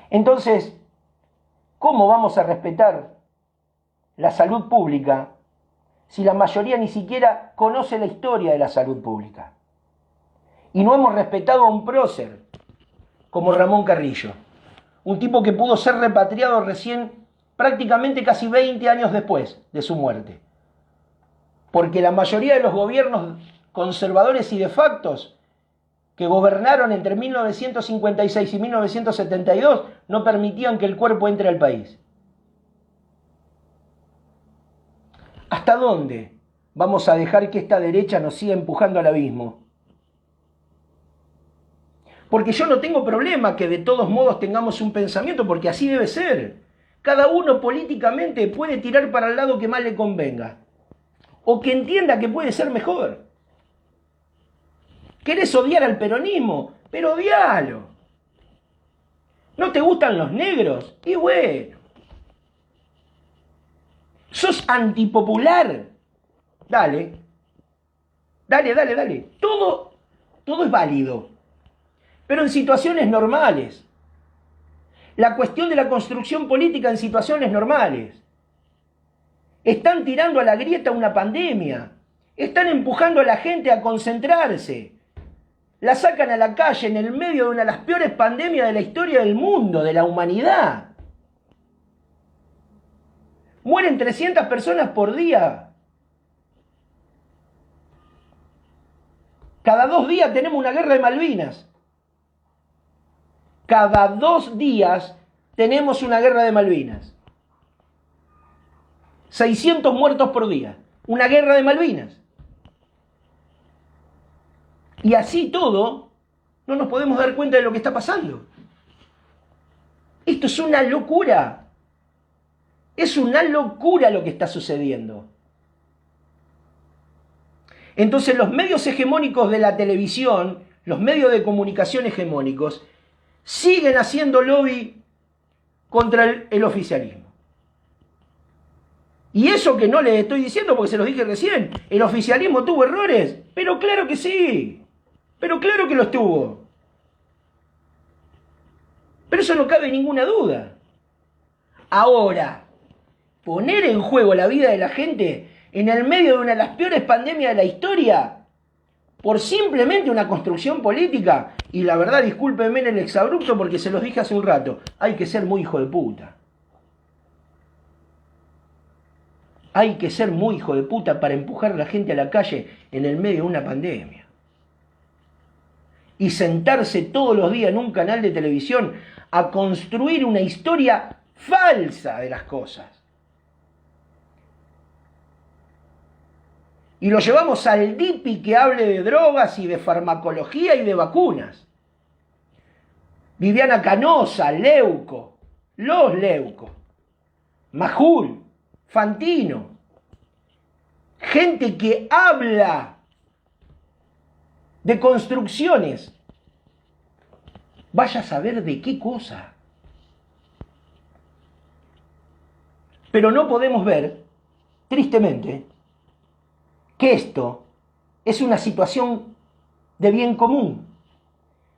Entonces, ¿cómo vamos a respetar la salud pública si la mayoría ni siquiera conoce la historia de la salud pública? Y no hemos respetado a un prócer como Ramón Carrillo, un tipo que pudo ser repatriado recién prácticamente casi 20 años después de su muerte. Porque la mayoría de los gobiernos conservadores y de factos que gobernaron entre 1956 y 1972 no permitían que el cuerpo entre al país. ¿Hasta dónde vamos a dejar que esta derecha nos siga empujando al abismo? Porque yo no tengo problema que de todos modos tengamos un pensamiento, porque así debe ser. Cada uno políticamente puede tirar para el lado que más le convenga, o que entienda que puede ser mejor. ¿Querés odiar al peronismo? Pero odialo. ¿No te gustan los negros? Y bueno. ¿Sos antipopular? Dale. Dale. Todo es válido. Pero en situaciones normales. La cuestión de la construcción política en situaciones normales. Están tirando a la grieta una pandemia. Están empujando a la gente a concentrarse. La sacan a la calle en el medio de una de las peores pandemias de la historia del mundo, de la humanidad. Mueren 300 personas por día. Cada 2 días tenemos una guerra de Malvinas. Cada 2 días tenemos una guerra de Malvinas. 600 muertos por día. Una guerra de Malvinas. Y así todo, no nos podemos dar cuenta de lo que está pasando. Esto es una locura. Es una locura lo que está sucediendo. Entonces los medios hegemónicos de la televisión, los medios de comunicación hegemónicos, siguen haciendo lobby contra el oficialismo. Y eso que no les estoy diciendo porque se los dije recién, ¿el oficialismo tuvo errores? Pero claro que sí, pero claro que los tuvo. Pero eso no cabe ninguna duda. Ahora, poner en juego la vida de la gente en el medio de una de las peores pandemias de la historia, por simplemente una construcción política, y la verdad, discúlpenme en el exabrupto porque se los dije hace un rato, hay que ser muy hijo de puta. Hay que ser muy hijo de puta para empujar a la gente a la calle en el medio de una pandemia. Y sentarse todos los días en un canal de televisión a construir una historia falsa de las cosas. Y lo llevamos al DIPI que hable de drogas y de farmacología y de vacunas. Viviana Canosa, Leuco, los Leuco, Majul, Fantino. Gente que habla de construcciones. Vaya a saber de qué cosa. Pero no podemos ver, tristemente, que esto es una situación de bien común.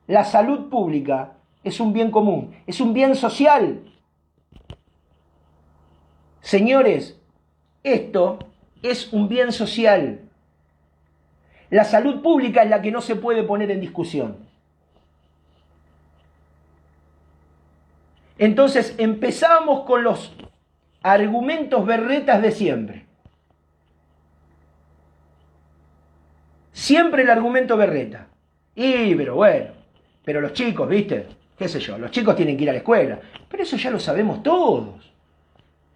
La salud pública es un bien común, es un bien social. Señores, esto es un bien social. La salud pública es la que no se puede poner en discusión. Entonces empezamos con los argumentos berretas de siempre. Siempre el argumento berreta. Pero bueno, pero los chicos, ¿viste? ¿Qué sé yo? Los chicos tienen que ir a la escuela. Pero eso ya lo sabemos todos.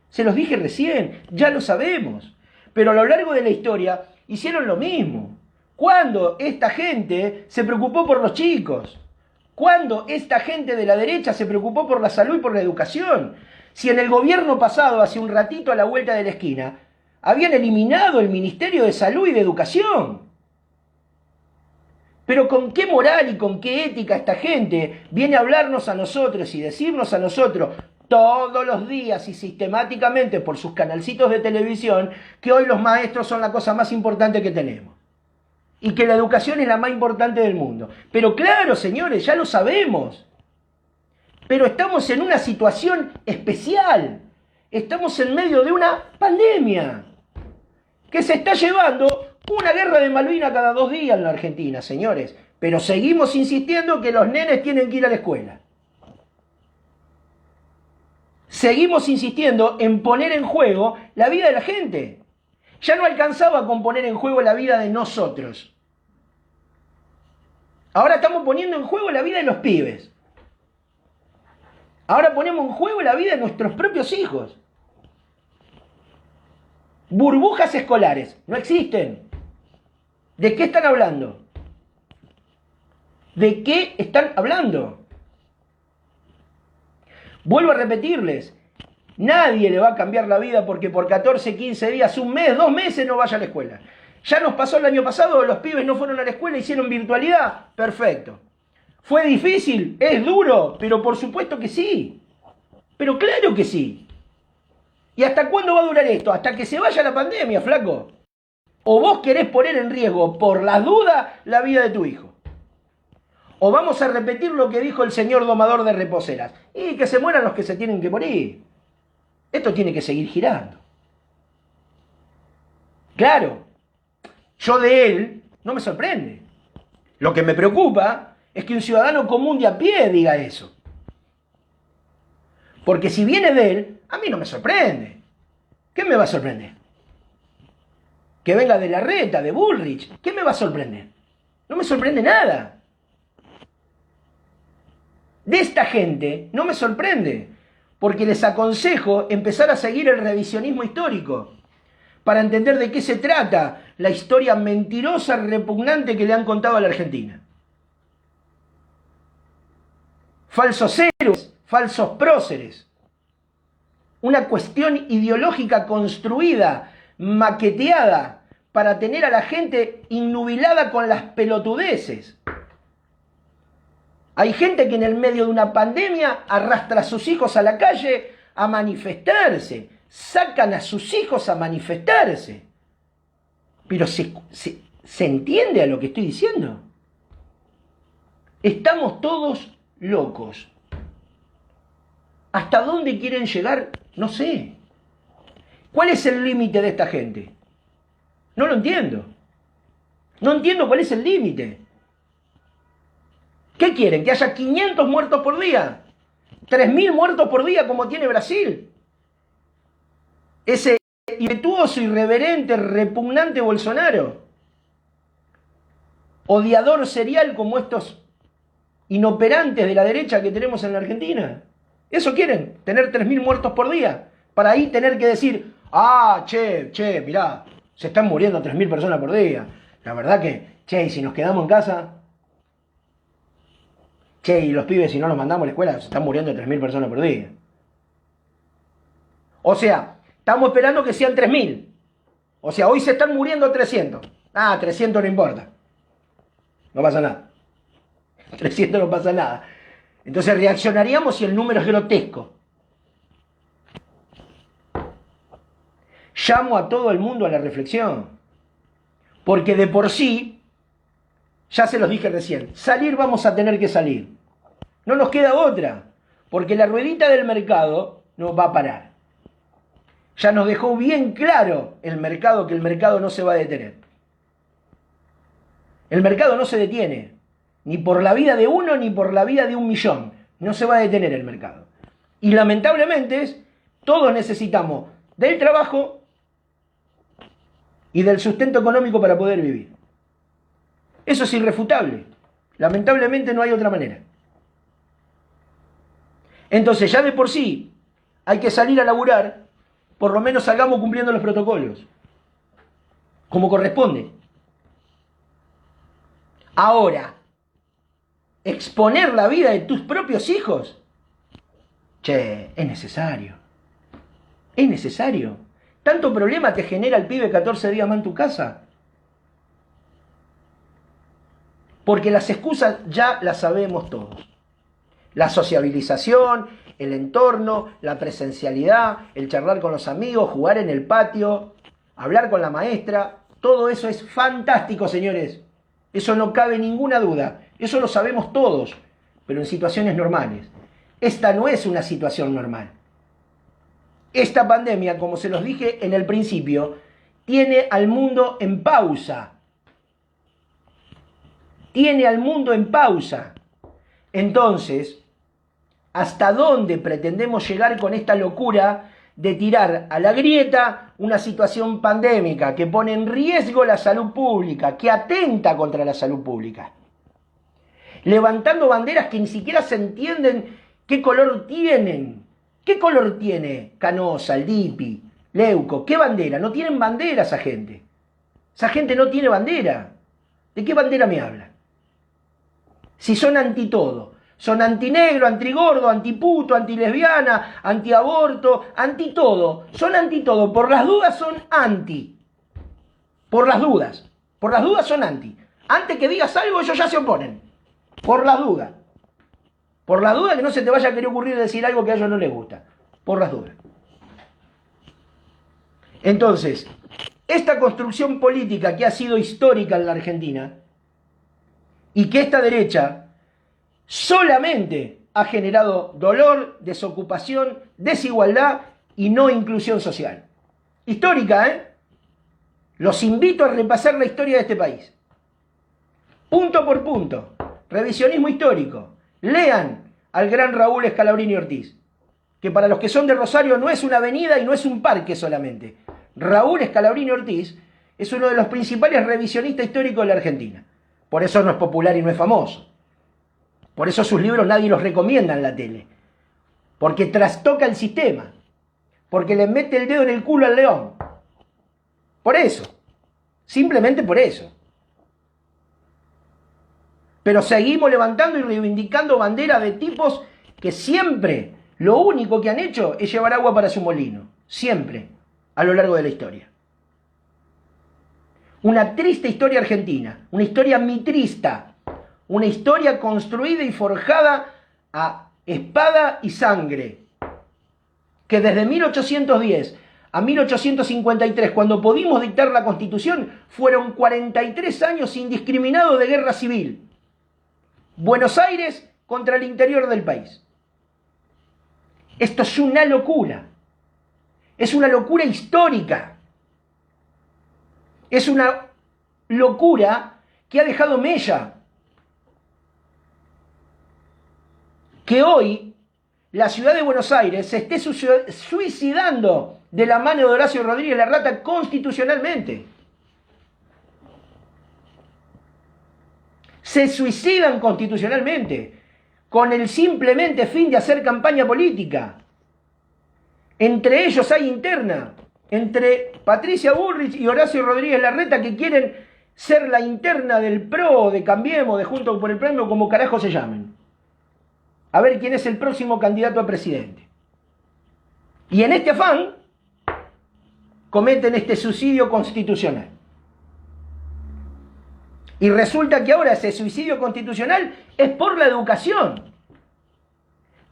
Se los dije recién, ya lo sabemos. Pero a lo largo de la historia hicieron lo mismo. ¿Cuándo esta gente se preocupó por los chicos? ¿Cuándo esta gente de la derecha se preocupó por la salud y por la educación? Si en el gobierno pasado, hace un ratito a la vuelta de la esquina, habían eliminado el Ministerio de Salud y de Educación. Pero ¿con qué moral y con qué ética esta gente viene a hablarnos a nosotros y decirnos a nosotros todos los días y sistemáticamente por sus canalcitos de televisión que hoy los maestros son la cosa más importante que tenemos? Y que la educación es la más importante del mundo. Pero claro, señores, ya lo sabemos. Pero estamos en una situación especial. Estamos en medio de una pandemia que se está llevando una guerra de Malvinas cada 2 días en la Argentina, señores. Pero seguimos insistiendo que los nenes tienen que ir a la escuela. Seguimos insistiendo en poner en juego la vida de la gente. Ya no alcanzaba con poner en juego la vida de nosotros. Ahora estamos poniendo en juego la vida de los pibes. Ahora ponemos en juego la vida de nuestros propios hijos. Burbujas escolares no existen. ¿De qué están hablando? ¿De qué están hablando? Vuelvo a repetirles, nadie le va a cambiar la vida porque por 14, 15 días, un mes, 2 meses no vaya a la escuela. Ya nos pasó el año pasado, los pibes no fueron a la escuela, hicieron virtualidad, perfecto. ¿Fue difícil? ¿Es duro? Pero por supuesto que sí. Pero claro que sí. ¿Y hasta cuándo va a durar esto? Hasta que se vaya la pandemia, flaco. ¿O vos querés poner en riesgo, por las dudas, la vida de tu hijo? ¿O vamos a repetir lo que dijo el señor domador de reposeras? Y que se mueran los que se tienen que morir. Esto tiene que seguir girando. Claro, yo de él no me sorprende. Lo que me preocupa es que un ciudadano común de a pie diga eso. Porque si viene de él, a mí no me sorprende. ¿Qué me va a sorprender? Que venga de Larreta, de Bullrich. ¿Qué me va a sorprender? No me sorprende nada. De esta gente no me sorprende, porque les aconsejo empezar a seguir el revisionismo histórico para entender de qué se trata la historia mentirosa, repugnante que le han contado a la Argentina. Falsos héroes, falsos próceres. Una cuestión ideológica construida, maqueteada, para tener a la gente innubilada con las pelotudeces. Hay gente que en el medio de una pandemia arrastra a sus hijos a la calle a manifestarse. Sacan a sus hijos a manifestarse. Pero ¿se entiende a lo que estoy diciendo? Estamos todos locos. ¿Hasta dónde quieren llegar? No sé. ¿Cuál es el límite de esta gente? No lo entiendo. No entiendo cuál es el límite. ¿Qué quieren? ¿Que haya 500 muertos por día? ¿3.000 muertos por día como tiene Brasil? Ese impetuoso, irreverente, repugnante Bolsonaro. Odiador serial como estos inoperantes de la derecha que tenemos en la Argentina. ¿Eso quieren? ¿Tener 3.000 muertos por día? Para ahí tener que decir, mirá, se están muriendo 3.000 personas por día. La verdad que, y si nos quedamos en casa... y los pibes, si no los mandamos a la escuela, se están muriendo 3.000 personas por día. O sea, estamos esperando que sean 3.000. O sea, hoy se están muriendo 300. 300 no importa. No pasa nada. 300 no pasa nada. Entonces reaccionaríamos si el número es grotesco. Llamo a todo el mundo a la reflexión. Porque de por sí, ya se los dije recién, salir vamos a tener que salir. No nos queda otra, porque la ruedita del mercado no va a parar. Ya nos dejó bien claro el mercado que el mercado no se va a detener. El mercado no se detiene, ni por la vida de uno ni por la vida de 1.000.000. No se va a detener el mercado. Y lamentablemente todos necesitamos del trabajo y del sustento económico para poder vivir. Eso es irrefutable. Lamentablemente no hay otra manera. Entonces ya de por sí hay que salir a laburar, por lo menos salgamos cumpliendo los protocolos, como corresponde. Ahora, exponer la vida de tus propios hijos, che, es necesario. Es necesario. ¿Tanto problema te genera el pibe 14 días más en tu casa? Porque las excusas ya las sabemos todos. La sociabilización, el entorno, la presencialidad, el charlar con los amigos, jugar en el patio, hablar con la maestra, todo eso es fantástico, señores. Eso no cabe ninguna duda. Eso lo sabemos todos, pero en situaciones normales. Esta no es una situación normal. Esta pandemia, como se los dije en el principio, tiene al mundo en pausa. Tiene al mundo en pausa. Entonces, ¿hasta dónde pretendemos llegar con esta locura de tirar a la grieta una situación pandémica que pone en riesgo la salud pública, que atenta contra la salud pública? Levantando banderas que ni siquiera se entienden qué color tienen. ¿Qué color tiene Canosa, el DIPI, Leuco? ¿Qué bandera? No tienen bandera esa gente. Esa gente no tiene bandera. ¿De qué bandera me hablan? Si son anti todo. Son antinegro, antigordo, antiputo, antilesbiana, antiaborto, anti todo. Son anti todo. Por las dudas son anti. Por las dudas. Por las dudas son anti. Antes que digas algo, ellos ya se oponen. Por las dudas. Por las dudas que no se te vaya a querer ocurrir decir algo que a ellos no les gusta. Por las dudas. Entonces, esta construcción política que ha sido histórica en la Argentina y que esta derecha solamente ha generado dolor, desocupación, desigualdad y no inclusión social. Histórica, ¿eh? Los invito a repasar la historia de este país. Punto por punto. Revisionismo histórico. Lean al gran Raúl Scalabrini Ortiz, que para los que son de Rosario no es una avenida y no es un parque solamente. Raúl Scalabrini Ortiz es uno de los principales revisionistas históricos de la Argentina. Por eso no es popular y no es famoso. Por eso sus libros nadie los recomienda en la tele. Porque trastoca el sistema. Porque le mete el dedo en el culo al león. Por eso. Simplemente por eso. Pero seguimos levantando y reivindicando banderas de tipos que siempre lo único que han hecho es llevar agua para su molino. Siempre. A lo largo de la historia. Una triste historia argentina. Una historia mitrista. Una historia construida y forjada a espada y sangre. Que desde 1810 a 1853, cuando pudimos dictar la Constitución, fueron 43 años indiscriminados de guerra civil. Buenos Aires contra el interior del país. Esto es una locura. Es una locura histórica. Es una locura que ha dejado mella. Que hoy la ciudad de Buenos Aires se esté suicidando de la mano de Horacio Rodríguez Larreta constitucionalmente. Se suicidan constitucionalmente con el simplemente fin de hacer campaña política. Entre ellos hay interna, entre Patricia Bullrich y Horacio Rodríguez Larreta, que quieren ser la interna del PRO, de Cambiemos, de Juntos por el Premio, como carajo se llamen. A ver quién es el próximo candidato a presidente. Y en este afán cometen este suicidio constitucional. Y resulta que ahora ese suicidio constitucional es por la educación.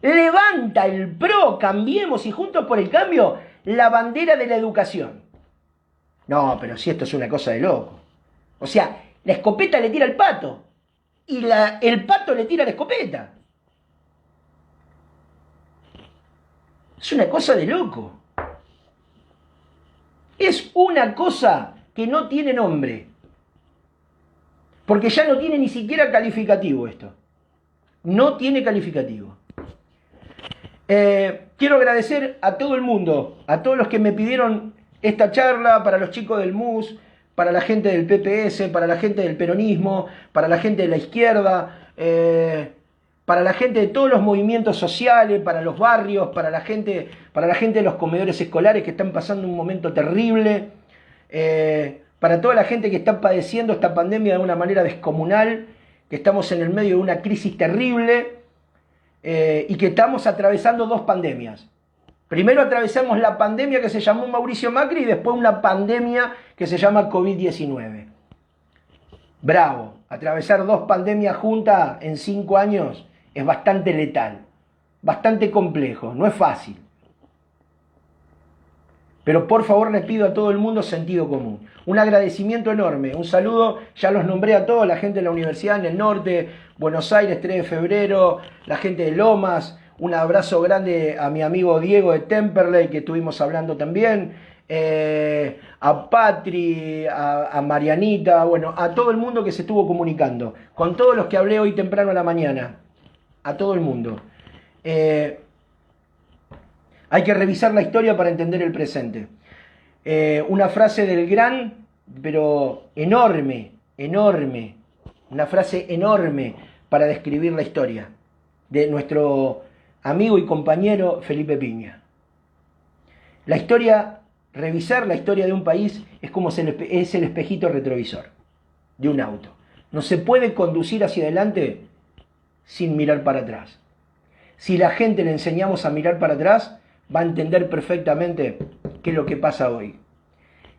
Levanta el PRO, Cambiemos y Juntos por el Cambio la bandera de la educación. No, pero si esto es una cosa de loco. O sea, la escopeta le tira al pato y el pato le tira la escopeta. Es una cosa de loco. Es una cosa que no tiene nombre. Porque ya no tiene ni siquiera calificativo esto. No tiene calificativo. Quiero agradecer a todo el mundo, a todos los que me pidieron esta charla, para los chicos del MUS, para la gente del PPS, para la gente del peronismo, para la gente de la izquierda, para la gente de todos los movimientos sociales, para los barrios, para la gente de los comedores escolares que están pasando un momento terrible, para toda la gente que está padeciendo esta pandemia de una manera descomunal, que estamos en el medio de una crisis terrible y que estamos atravesando dos pandemias. Primero atravesamos la pandemia que se llamó Mauricio Macri y después una pandemia que se llama COVID-19. Bravo, atravesar dos pandemias juntas en 5 años es bastante letal, bastante complejo, no es fácil. Pero por favor les pido a todo el mundo sentido común. Un agradecimiento enorme, un saludo, ya los nombré a todos, la gente de la Universidad en el Norte, Buenos Aires, 3 de febrero, la gente de Lomas, un abrazo grande a mi amigo Diego de Temperley, que estuvimos hablando también, a Patri, a Marianita, bueno, a todo el mundo que se estuvo comunicando, con todos los que hablé hoy temprano a la mañana, a todo el mundo. Hay que revisar la historia para entender el presente. Una frase del gran, pero enorme, una frase enorme para describir la historia de nuestro amigo y compañero Felipe Piña. La historia, revisar la historia de un país es como es el espejito retrovisor de un auto. No se puede conducir hacia adelante sin mirar para atrás. Si la gente le enseñamos a mirar para atrás, va a entender perfectamente qué es lo que pasa hoy.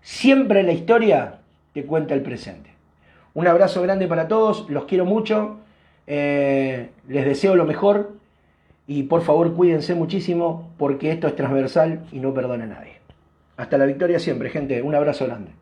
Siempre la historia te cuenta el presente. Un abrazo grande para todos, los quiero mucho, les deseo lo mejor y por favor cuídense muchísimo porque esto es transversal y no perdona a nadie. Hasta la victoria siempre, gente, un abrazo grande.